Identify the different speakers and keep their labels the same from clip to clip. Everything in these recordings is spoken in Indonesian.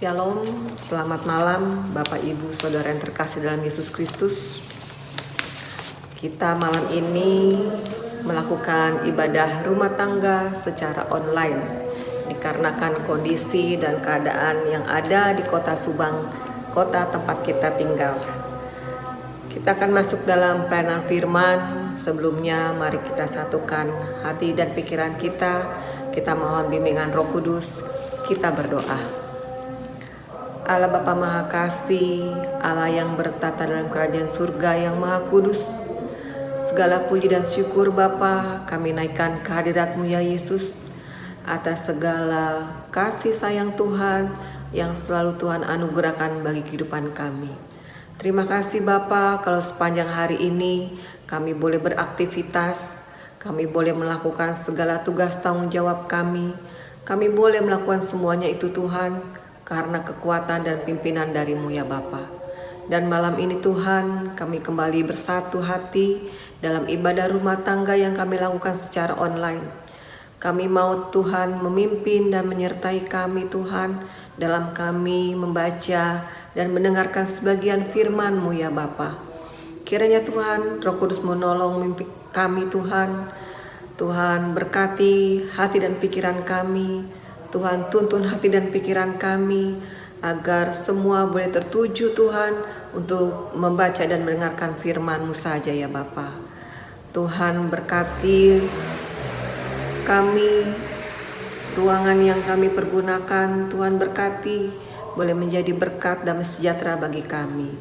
Speaker 1: Shalom, selamat malam Bapak Ibu Saudara yang terkasih dalam Yesus Kristus. Kita malam ini melakukan ibadah rumah tangga secara online dikarenakan kondisi dan keadaan yang ada di kota Subang, kota tempat kita tinggal. Kita akan masuk dalam pelayanan firman. Sebelumnya mari kita satukan hati dan pikiran kita. Kita mohon bimbingan Roh Kudus. Kita berdoa. Allah Bapa Maha Kasih, Allah yang bertata dalam kerajaan surga yang Maha Kudus, segala puji dan syukur Bapa kami naikkan kehadirat-Mu ya Yesus, atas segala kasih sayang Tuhan yang selalu Tuhan anugerahkan bagi kehidupan kami. Terima kasih Bapa kalau sepanjang hari ini kami boleh beraktivitas, kami boleh melakukan segala tugas tanggung jawab kami boleh melakukan semuanya itu Tuhan, karena kekuatan dan pimpinan dari-Mu ya Bapa. Dan malam ini Tuhan, kami kembali bersatu hati dalam ibadah rumah tangga yang kami lakukan secara online. Kami mau Tuhan memimpin dan menyertai kami Tuhan dalam kami membaca dan mendengarkan sebagian firman-Mu ya Bapa. Kiranya Tuhan Roh Kudus menolong kami Tuhan. Tuhan berkati hati dan pikiran kami. Tuhan tuntun hati dan pikiran kami agar semua boleh tertuju Tuhan untuk membaca dan mendengarkan firman-Mu saja ya Bapa. Tuhan berkati kami, ruangan yang kami pergunakan Tuhan berkati, boleh menjadi berkat dan sejahtera bagi kami.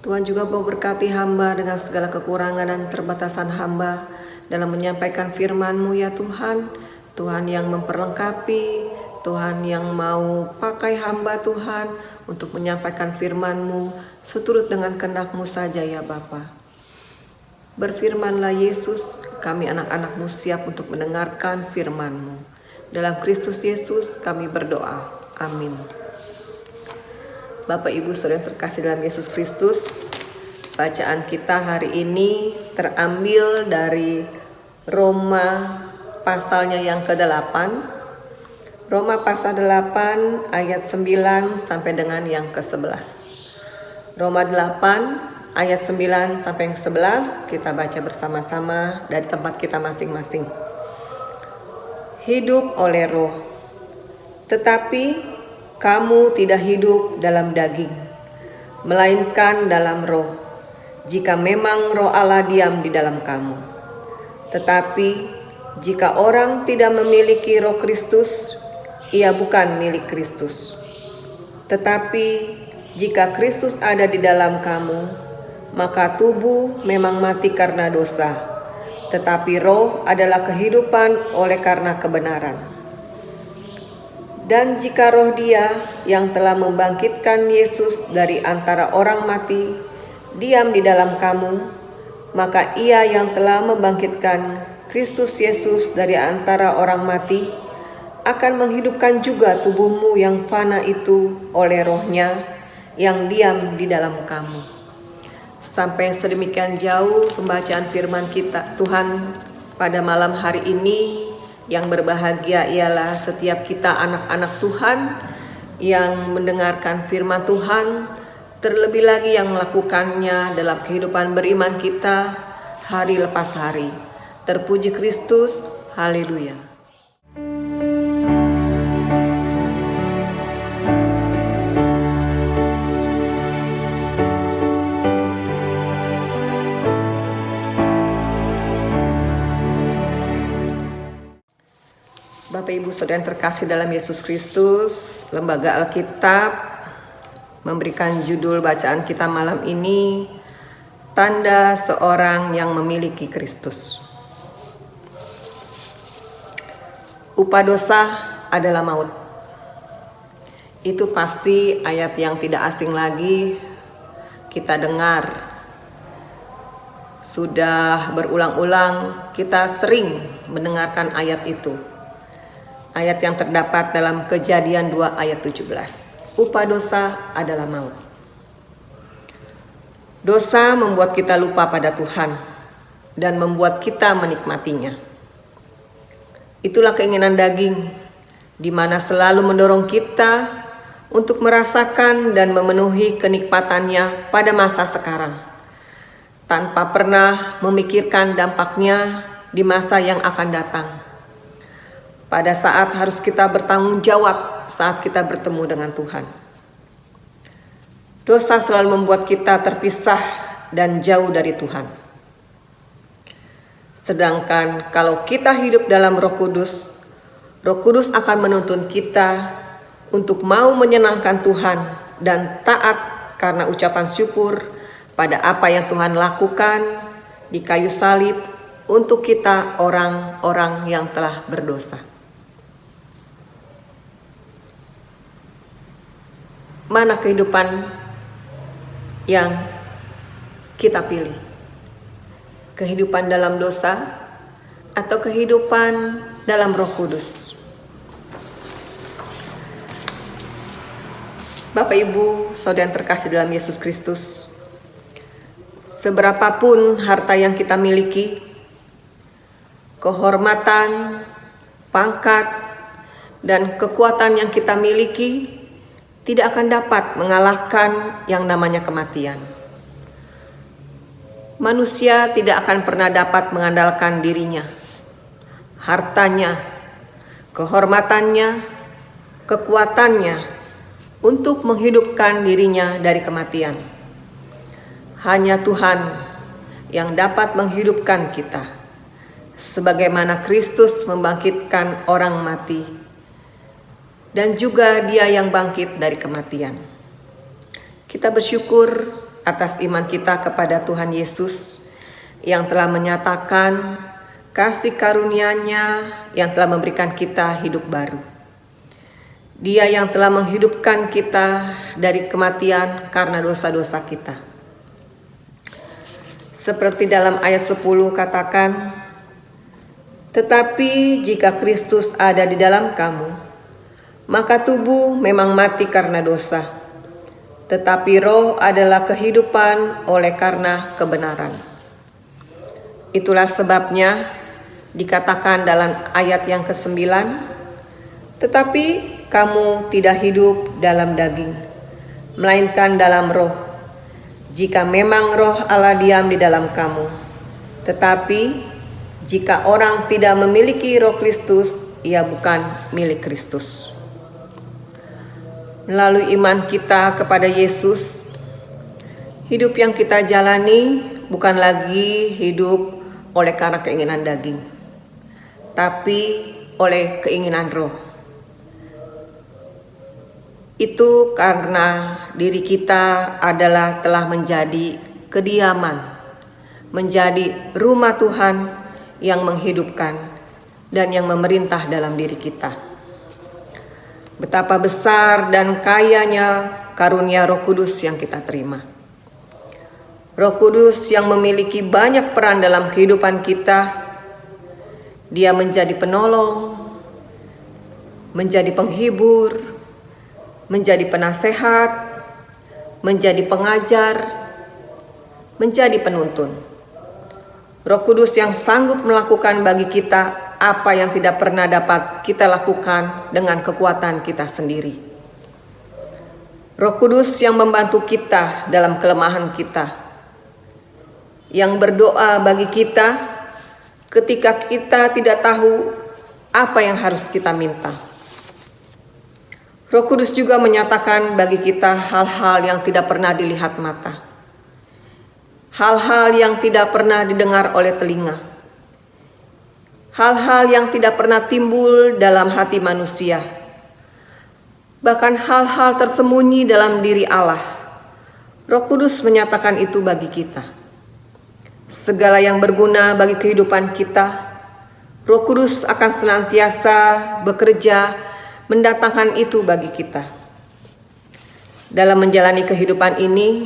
Speaker 1: Tuhan juga mau berkati hamba dengan segala kekurangan dan terbatasan hamba dalam menyampaikan firman-Mu ya Tuhan. Tuhan yang memperlengkapi, Tuhan yang mau pakai hamba Tuhan untuk menyampaikan firman-Mu seturut dengan kehendak-Mu saja ya Bapa. Berfirmanlah Yesus, kami anak-anak-Mu siap untuk mendengarkan firman-Mu. Dalam Kristus Yesus kami berdoa. Amin. Bapak Ibu Saudara yang terkasih dalam Yesus Kristus, bacaan kita hari ini terambil dari Roma pasalnya yang ke-8. Roma pasal 8 ayat 9 sampai dengan yang ke-11. Roma 8 ayat 9 sampai yang 11 kita baca bersama-sama dari tempat kita masing-masing. Hidup oleh roh. Tetapi kamu tidak hidup dalam daging, melainkan dalam roh, jika memang roh Allah diam di dalam kamu. Tetapi jika orang tidak memiliki roh Kristus, ia bukan milik Kristus. Tetapi jika Kristus ada di dalam kamu, maka tubuh memang mati karena dosa, tetapi roh adalah kehidupan oleh karena kebenaran. Dan jika roh Dia yang telah membangkitkan Yesus dari antara orang mati diam di dalam kamu, maka Ia yang telah membangkitkan Kristus Yesus dari antara orang mati akan menghidupkan juga tubuhmu yang fana itu oleh rohnya yang diam di dalam kamu. Sampai sedemikian jauh pembacaan firman kita Tuhan pada malam hari ini. Yang berbahagia ialah setiap kita anak-anak Tuhan yang mendengarkan firman Tuhan, terlebih lagi yang melakukannya dalam kehidupan beriman kita hari lepas hari. Terpuji Kristus, haleluya. Bapak Ibu Saudara yang terkasih dalam Yesus Kristus, Lembaga Alkitab memberikan judul bacaan kita malam ini, Tanda Seorang yang Memiliki Kristus. Upah dosa adalah maut. Itu pasti ayat yang tidak asing lagi kita dengar. Sudah berulang-ulang kita sering mendengarkan ayat itu. Ayat yang terdapat dalam Kejadian 2 ayat 17. Upah dosa adalah maut. Dosa membuat kita lupa pada Tuhan dan membuat kita menikmatinya. Itulah keinginan daging, di mana selalu mendorong kita untuk merasakan dan memenuhi kenikmatannya pada masa sekarang, tanpa pernah memikirkan dampaknya di masa yang akan datang. Pada saat harus kita bertanggung jawab saat kita bertemu dengan Tuhan. Dosa selalu membuat kita terpisah dan jauh dari Tuhan. Sedangkan kalau kita hidup dalam Roh Kudus akan menuntun kita untuk mau menyenangkan Tuhan dan taat karena ucapan syukur pada apa yang Tuhan lakukan di kayu salib untuk kita orang-orang yang telah berdosa. Mana kehidupan yang kita pilih? Kehidupan dalam dosa atau kehidupan dalam Roh Kudus? Bapak, Ibu, Saudara yang terkasih dalam Yesus Kristus, seberapapun harta yang kita miliki, kehormatan, pangkat, dan kekuatan yang kita miliki tidak akan dapat mengalahkan yang namanya kematian. Manusia tidak akan pernah dapat mengandalkan dirinya, hartanya, kehormatannya, kekuatannya untuk menghidupkan dirinya dari kematian. Hanya Tuhan yang dapat menghidupkan kita, sebagaimana Kristus membangkitkan orang mati, dan juga Dia yang bangkit dari kematian. Kita bersyukur atas iman kita kepada Tuhan Yesus yang telah menyatakan kasih karunia-Nya yang telah memberikan kita hidup baru. Dia yang telah menghidupkan kita dari kematian karena dosa-dosa kita. Seperti dalam ayat 10 katakan, "Tetapi jika Kristus ada di dalam kamu, maka tubuh memang mati karena dosa, tetapi roh adalah kehidupan oleh karena kebenaran." Itulah sebabnya dikatakan dalam ayat yang ke-9, "Tetapi kamu tidak hidup dalam daging, melainkan dalam roh, jika memang roh Allah diam di dalam kamu. Tetapi jika orang tidak memiliki roh Kristus, ia bukan milik Kristus." Melalui iman kita kepada Yesus, hidup yang kita jalani bukan lagi hidup oleh karena keinginan daging, tapi oleh keinginan roh. Itu karena diri kita adalah telah menjadi kediaman, menjadi rumah Tuhan yang menghidupkan dan yang memerintah dalam diri kita. Betapa besar dan kayanya karunia Roh Kudus yang kita terima. Roh Kudus yang memiliki banyak peran dalam kehidupan kita. Dia menjadi penolong, menjadi penghibur, menjadi penasehat, menjadi pengajar, menjadi penuntun. Roh Kudus yang sanggup melakukan bagi kita apa yang tidak pernah dapat kita lakukan dengan kekuatan kita sendiri. Roh Kudus yang membantu kita dalam kelemahan kita, yang berdoa bagi kita ketika kita tidak tahu apa yang harus kita minta. Roh Kudus juga menyatakan bagi kita hal-hal yang tidak pernah dilihat mata, hal-hal yang tidak pernah didengar oleh telinga, hal-hal yang tidak pernah timbul dalam hati manusia, bahkan hal-hal tersembunyi dalam diri Allah. Roh Kudus menyatakan itu bagi kita. Segala yang berguna bagi kehidupan kita, Roh Kudus akan senantiasa bekerja mendatangkan itu bagi kita. Dalam menjalani kehidupan ini,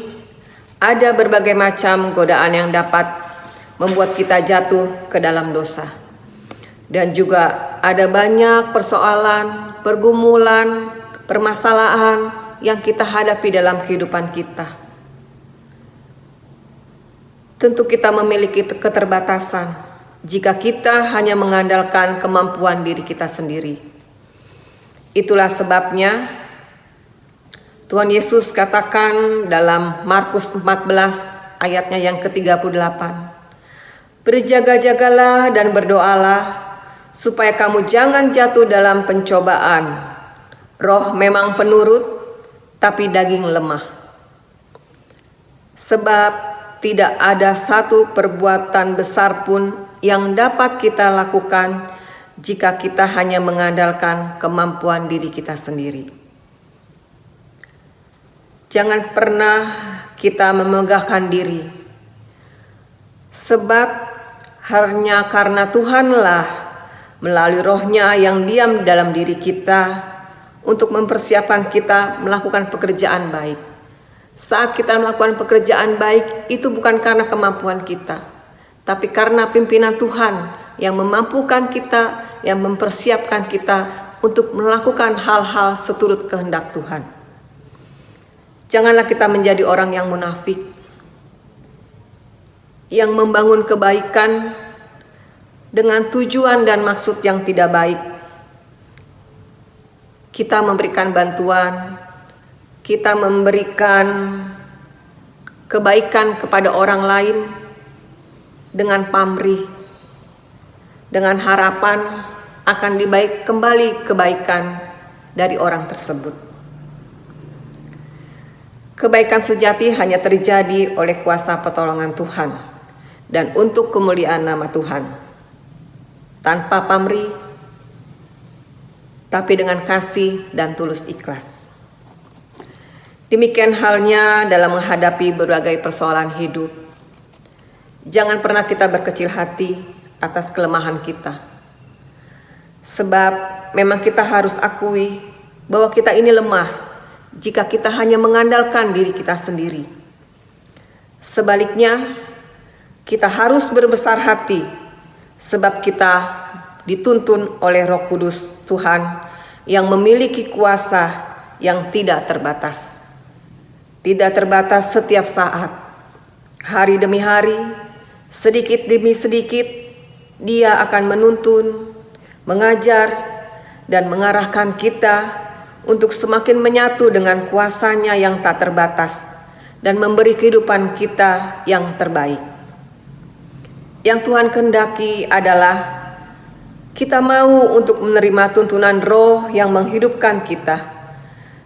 Speaker 1: ada berbagai macam godaan yang dapat membuat kita jatuh ke dalam dosa. Dan juga ada banyak persoalan, pergumulan, permasalahan yang kita hadapi dalam kehidupan kita. Tentu kita memiliki keterbatasan jika kita hanya mengandalkan kemampuan diri kita sendiri. Itulah sebabnya Tuhan Yesus katakan dalam Markus 14 ayatnya yang ke-38, "Berjaga-jagalah dan berdoalah supaya kamu jangan jatuh dalam pencobaan. Roh memang penurut, tapi daging lemah. Sebab tidak ada satu perbuatan besar pun yang dapat kita lakukan jika kita hanya mengandalkan kemampuan diri kita sendiri." Jangan pernah kita memegahkan diri, sebab hanya karena Tuhanlah melalui Roh-Nya yang diam dalam diri kita untuk mempersiapkan kita melakukan pekerjaan baik. Saat kita melakukan pekerjaan baik, itu bukan karena kemampuan kita, tapi karena pimpinan Tuhan yang memampukan kita, yang mempersiapkan kita untuk melakukan hal-hal seturut kehendak Tuhan. Janganlah kita menjadi orang yang munafik, yang membangun kebaikan dengan tujuan dan maksud yang tidak baik. Kita memberikan bantuan, kita memberikan kebaikan kepada orang lain dengan pamrih, dengan harapan akan kembali kebaikan dari orang tersebut. Kebaikan sejati hanya terjadi oleh kuasa pertolongan Tuhan dan untuk kemuliaan nama Tuhan. Tanpa pamrih, tapi dengan kasih dan tulus ikhlas. Demikian halnya dalam menghadapi berbagai persoalan hidup. Jangan pernah kita berkecil hati atas kelemahan kita. Sebab memang kita harus akui bahwa kita ini lemah jika kita hanya mengandalkan diri kita sendiri. Sebaliknya, kita harus berbesar hati sebab kita dituntun oleh Roh Kudus Tuhan yang memiliki kuasa yang tidak terbatas. Tidak terbatas setiap saat, hari demi hari, sedikit demi sedikit, Dia akan menuntun, mengajar, dan mengarahkan kita untuk semakin menyatu dengan kuasa-Nya yang tak terbatas dan memberi kehidupan kita yang terbaik. Yang Tuhan kehendaki adalah kita mau untuk menerima tuntunan Roh yang menghidupkan kita,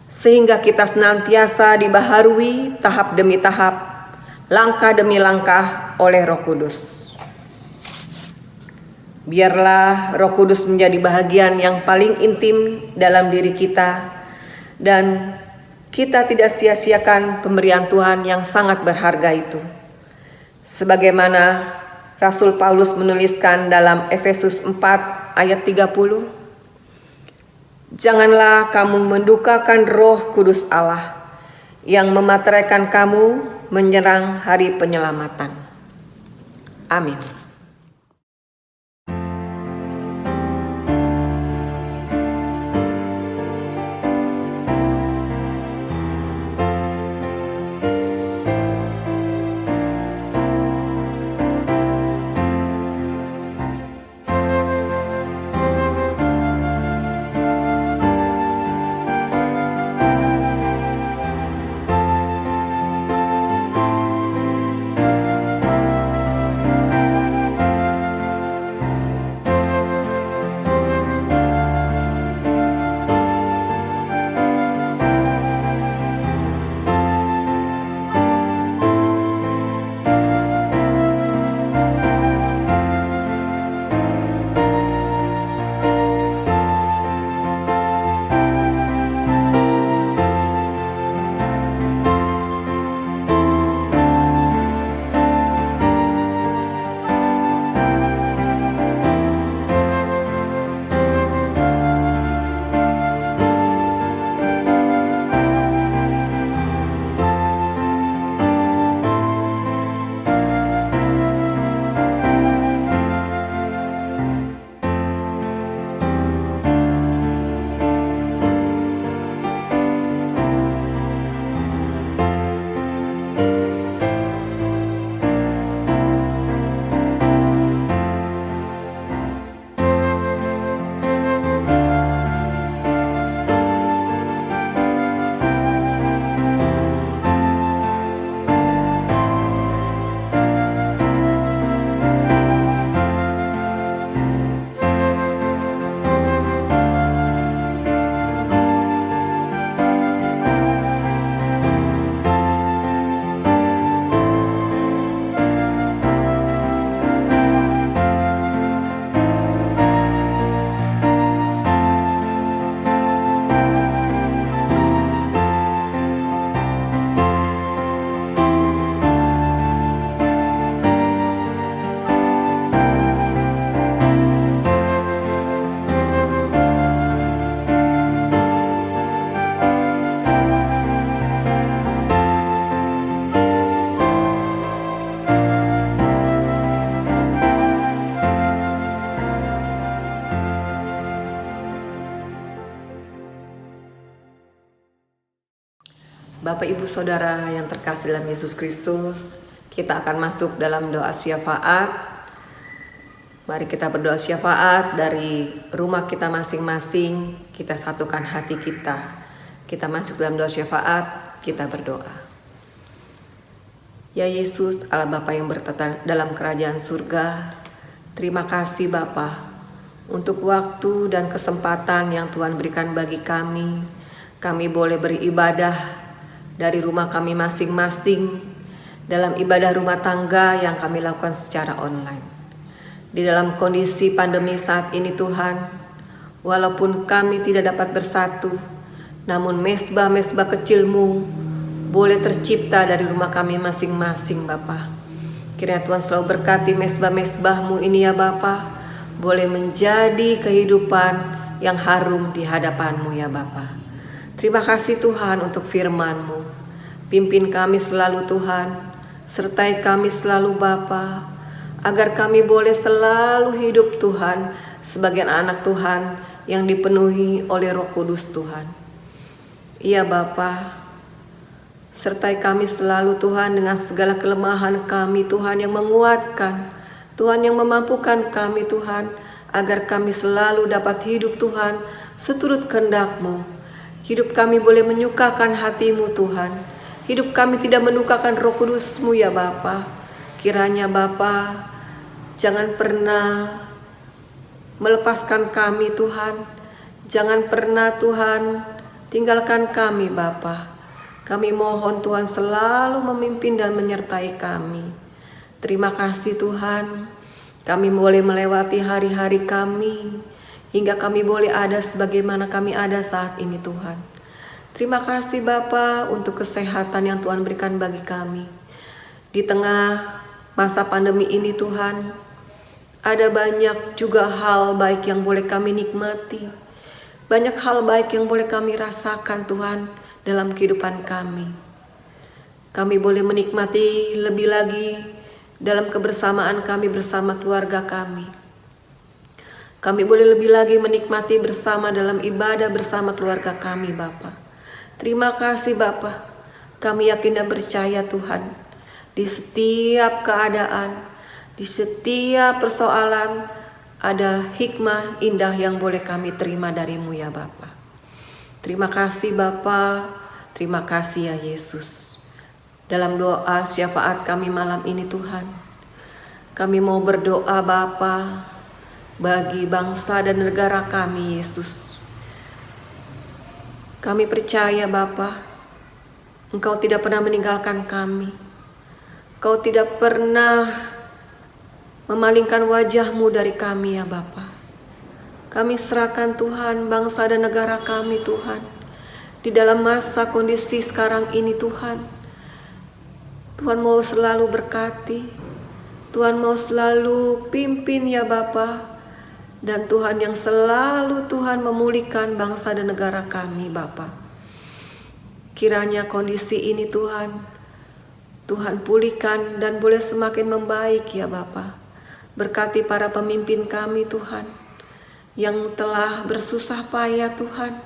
Speaker 1: sehingga kita senantiasa dibaharui tahap demi tahap, langkah demi langkah oleh Roh Kudus. Biarlah Roh Kudus menjadi bahagian yang paling intim dalam diri kita, dan kita tidak sia-siakan pemberian Tuhan yang sangat berharga itu. Sebagaimana Rasul Paulus menuliskan dalam Efesus 4 ayat 30, "Janganlah kamu mendukakan Roh Kudus Allah yang memateraikan kamu menyerang hari penyelamatan." Amin. Bapak Ibu Saudara yang terkasih dalam Yesus Kristus, kita akan masuk dalam doa syafaat. Mari kita berdoa syafaat dari rumah kita masing-masing. Kita satukan hati kita. Kita masuk dalam doa syafaat, kita berdoa. Ya Yesus, Allah Bapa yang bertata dalam kerajaan surga, terima kasih Bapa untuk waktu dan kesempatan yang Tuhan berikan bagi kami. Kami boleh beribadah dari rumah kami masing-masing dalam ibadah rumah tangga yang kami lakukan secara online. Di dalam kondisi pandemi saat ini Tuhan, walaupun kami tidak dapat bersatu, namun mesbah-mesbah kecil-Mu boleh tercipta dari rumah kami masing-masing Bapa. Kiranya Tuhan selalu berkati mesbah-mesbah-Mu ini ya Bapa, boleh menjadi kehidupan yang harum di hadapan-Mu ya Bapa. Terima kasih Tuhan untuk firman-Mu. Pimpin kami selalu Tuhan, sertai kami selalu Bapa, agar kami boleh selalu hidup Tuhan sebagai anak Tuhan yang dipenuhi oleh Roh Kudus Tuhan. Iya Bapa, sertai kami selalu Tuhan dengan segala kelemahan kami Tuhan, yang menguatkan, Tuhan yang memampukan kami Tuhan, agar kami selalu dapat hidup Tuhan seturut kehendak-Mu. Hidup kami boleh menyukakan hati-Mu Tuhan. Hidup kami tidak menukakan Roh Kudus-Mu ya Bapa. Kiranya Bapa, jangan pernah melepaskan kami Tuhan. Jangan pernah Tuhan tinggalkan kami Bapa. Kami mohon Tuhan selalu memimpin dan menyertai kami. Terima kasih Tuhan. Kami boleh melewati hari-hari kami, hingga kami boleh ada sebagaimana kami ada saat ini Tuhan. Terima kasih Bapa untuk kesehatan yang Tuhan berikan bagi kami. Di tengah masa pandemi ini Tuhan, ada banyak juga hal baik yang boleh kami nikmati. Banyak hal baik yang boleh kami rasakan Tuhan dalam kehidupan kami. Kami boleh menikmati lebih lagi dalam kebersamaan kami bersama keluarga kami. Kami boleh lebih lagi menikmati bersama dalam ibadah bersama keluarga kami Bapa. Terima kasih Bapa. Kami yakin dan percaya Tuhan, di setiap keadaan, di setiap persoalan, ada hikmah indah yang boleh kami terima dari-Mu ya Bapa. Terima kasih Bapa. Terima kasih ya Yesus. Dalam doa syafaat kami malam ini Tuhan, kami mau berdoa Bapa bagi bangsa dan negara kami Yesus. Kami percaya Bapa, Engkau tidak pernah meninggalkan kami. Engkau tidak pernah memalingkan wajah-Mu dari kami ya Bapa. Kami serahkan Tuhan bangsa dan negara kami Tuhan. Di dalam masa kondisi sekarang ini Tuhan, Tuhan mau selalu berkati, Tuhan mau selalu pimpin ya Bapa. Dan Tuhan yang selalu Tuhan memulihkan bangsa dan negara kami Bapa. Kiranya kondisi ini Tuhan pulihkan dan boleh semakin membaik ya Bapa. Berkati para pemimpin kami Tuhan, yang telah bersusah payah Tuhan,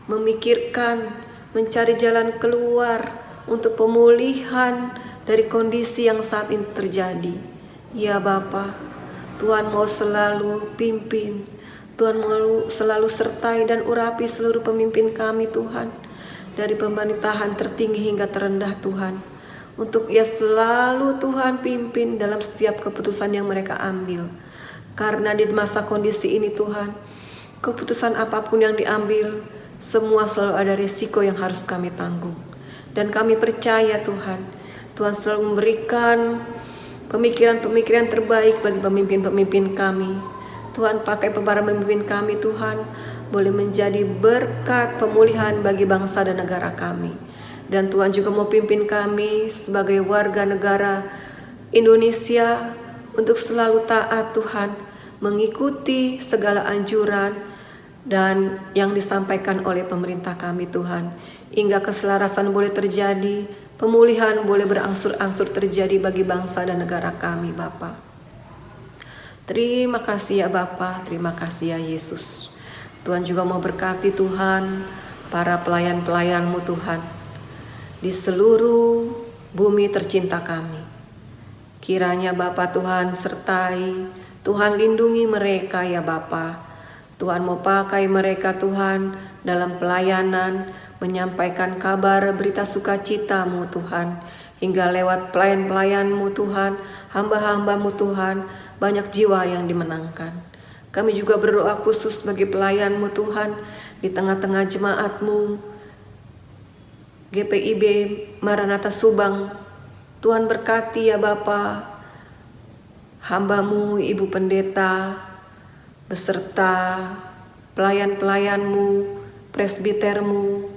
Speaker 1: memikirkan, mencari jalan keluar untuk pemulihan dari kondisi yang saat ini terjadi. Ya Bapa, Tuhan mau selalu pimpin, Tuhan mau selalu sertai dan urapi seluruh pemimpin kami Tuhan, dari pemerintahan tertinggi hingga terendah Tuhan, untuk ia selalu Tuhan pimpin dalam setiap keputusan yang mereka ambil. Karena di masa kondisi ini Tuhan, keputusan apapun yang diambil, semua selalu ada risiko yang harus kami tanggung. Dan kami percaya Tuhan, Tuhan selalu memberikan pemikiran-pemikiran terbaik bagi pemimpin-pemimpin kami. Tuhan pakai para pemimpin kami Tuhan, boleh menjadi berkat pemulihan bagi bangsa dan negara kami. Dan Tuhan juga mau pimpin kami sebagai warga negara Indonesia untuk selalu taat Tuhan, mengikuti segala anjuran dan yang disampaikan oleh pemerintah kami Tuhan, hingga keselarasan boleh terjadi, pemulihan boleh berangsur-angsur terjadi bagi bangsa dan negara kami Bapa. Terima kasih ya Bapa, terima kasih ya Yesus. Tuhan juga mau berkati Tuhan para pelayan-pelayan-Mu Tuhan, di seluruh bumi tercinta kami. Kiranya Bapa Tuhan sertai, Tuhan lindungi mereka ya Bapa. Tuhan mau pakai mereka Tuhan dalam pelayanan, menyampaikan kabar berita sukacita-Mu Tuhan. Hingga lewat pelayan-pelayan-Mu Tuhan, hamba-hamba-Mu Tuhan, banyak jiwa yang dimenangkan. Kami juga berdoa khusus bagi pelayan-Mu Tuhan, di tengah-tengah jemaat-Mu, GPIB Maranatha Subang. Tuhan berkati ya Bapa, hamba-Mu Ibu Pendeta, beserta pelayan-pelayan-Mu, presbiter-Mu,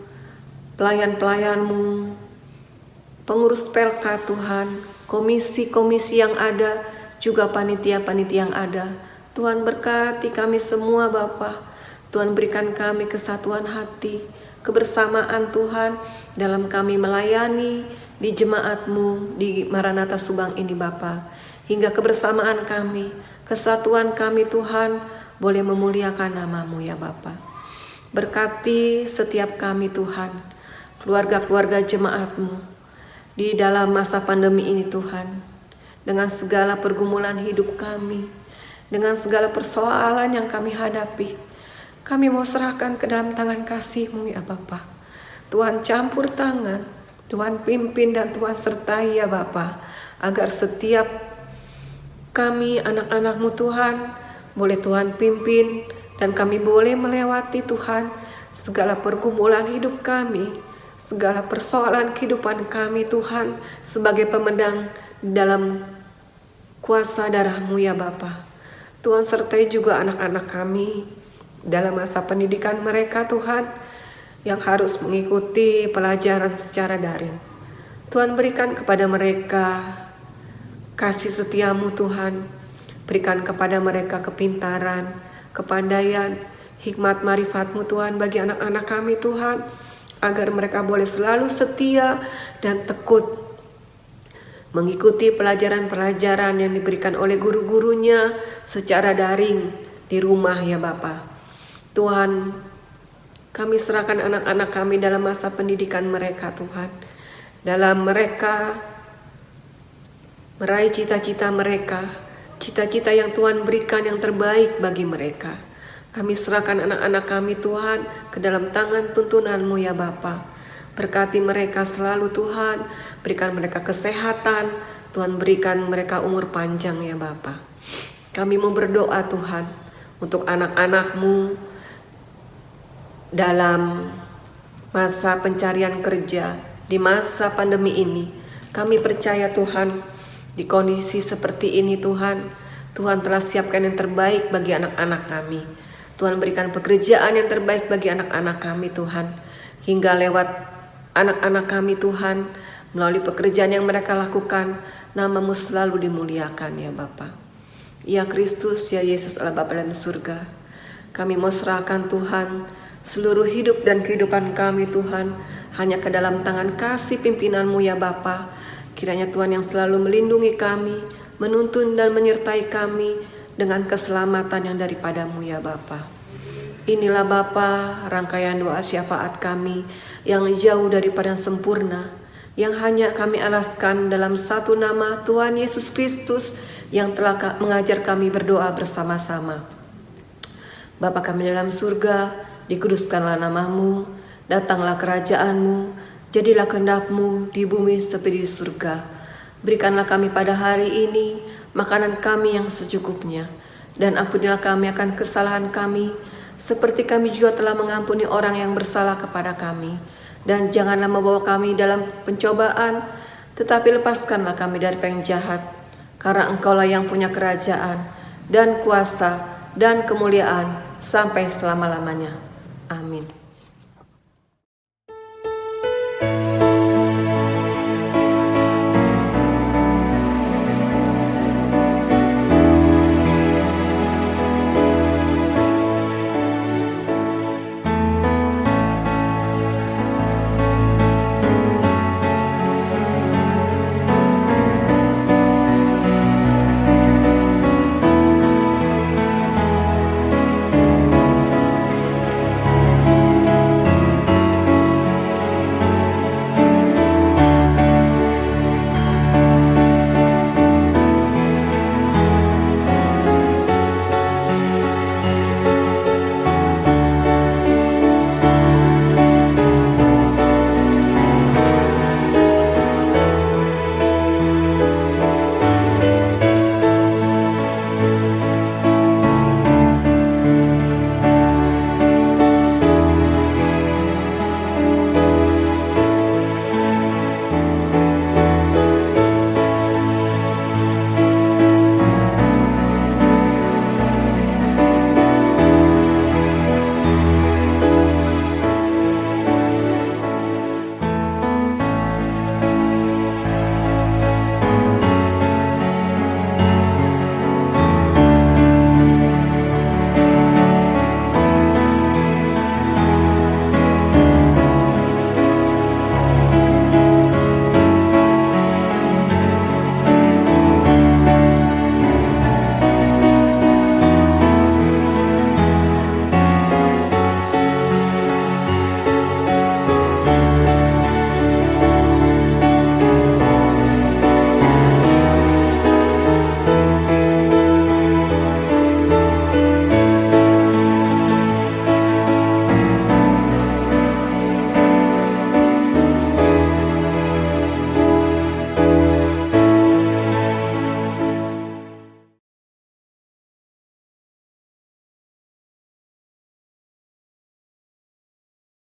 Speaker 1: pelayan-pelayan-Mu, pengurus PELKA Tuhan, komisi-komisi yang ada, juga panitia-panitia yang ada. Tuhan berkati kami semua Bapa. Tuhan berikan kami kesatuan hati, kebersamaan Tuhan dalam kami melayani di jemaat-Mu di Maranatha Subang ini Bapa. Hingga kebersamaan kami, kesatuan kami Tuhan boleh memuliakan nama-Mu ya Bapa. Berkati setiap kami Tuhan, keluarga-keluarga jemaat-Mu di dalam masa pandemi ini Tuhan. Dengan segala pergumulan hidup kami, dengan segala persoalan yang kami hadapi, kami mau serahkan ke dalam tangan kasih-Mu ya Bapa. Tuhan campur tangan, Tuhan pimpin dan Tuhan sertai ya Bapa, agar setiap kami anak-anak-Mu Tuhan boleh Tuhan pimpin, dan kami boleh melewati Tuhan segala pergumulan hidup kami, segala persoalan kehidupan kami Tuhan, sebagai pemedang dalam kuasa darah-Mu ya Bapa. Tuhan sertai juga anak-anak kami dalam masa pendidikan mereka Tuhan, yang harus mengikuti pelajaran secara daring. Tuhan berikan kepada mereka kasih setia-Mu Tuhan. Berikan kepada mereka kepintaran, kepandaian, hikmat marifat-Mu Tuhan bagi anak-anak kami Tuhan, agar mereka boleh selalu setia dan tekun mengikuti pelajaran-pelajaran yang diberikan oleh guru-gurunya secara daring di rumah ya Bapa. Tuhan, kami serahkan anak-anak kami dalam masa pendidikan mereka Tuhan, dalam mereka meraih cita-cita mereka, cita-cita yang Tuhan berikan yang terbaik bagi mereka. Kami serahkan anak-anak kami Tuhan ke dalam tangan tuntunan-Mu ya Bapa. Berkati mereka selalu Tuhan, berikan mereka kesehatan, Tuhan berikan mereka umur panjang ya Bapa. Kami mau berdoa Tuhan untuk anak-anak-Mu dalam masa pencarian kerja, di masa pandemi ini. Kami percaya Tuhan, di kondisi seperti ini Tuhan, Tuhan telah siapkan yang terbaik bagi anak-anak kami. Tuhan berikan pekerjaan yang terbaik bagi anak-anak kami Tuhan. Hingga lewat anak-anak kami Tuhan, melalui pekerjaan yang mereka lakukan, nama-Mu selalu dimuliakan ya Bapa. Ya Kristus, ya Yesus Allah Bapa dalam surga, kami mau serahkan Tuhan seluruh hidup dan kehidupan kami Tuhan hanya ke dalam tangan kasih pimpinan-Mu ya Bapa. Kiranya Tuhan yang selalu melindungi kami, menuntun dan menyertai kami dengan keselamatan yang daripada-Mu ya Bapa. Inilah Bapa rangkaian doa syafaat kami yang jauh daripada sempurna, yang hanya kami alaskan dalam satu nama Tuhan Yesus Kristus yang telah mengajar kami berdoa bersama-sama. Bapa kami dalam surga, dikuduskanlah nama-Mu, datanglah kerajaan-Mu, jadilah kehendak-Mu di bumi seperti di surga. Berikanlah kami pada hari ini makanan kami yang secukupnya, dan ampunilah kami akan kesalahan kami, seperti kami juga telah mengampuni orang yang bersalah kepada kami. Dan janganlah membawa kami dalam pencobaan, tetapi lepaskanlah kami dari yang jahat, karena Engkaulah yang punya kerajaan, dan kuasa, dan kemuliaan, sampai selama-lamanya. Amin.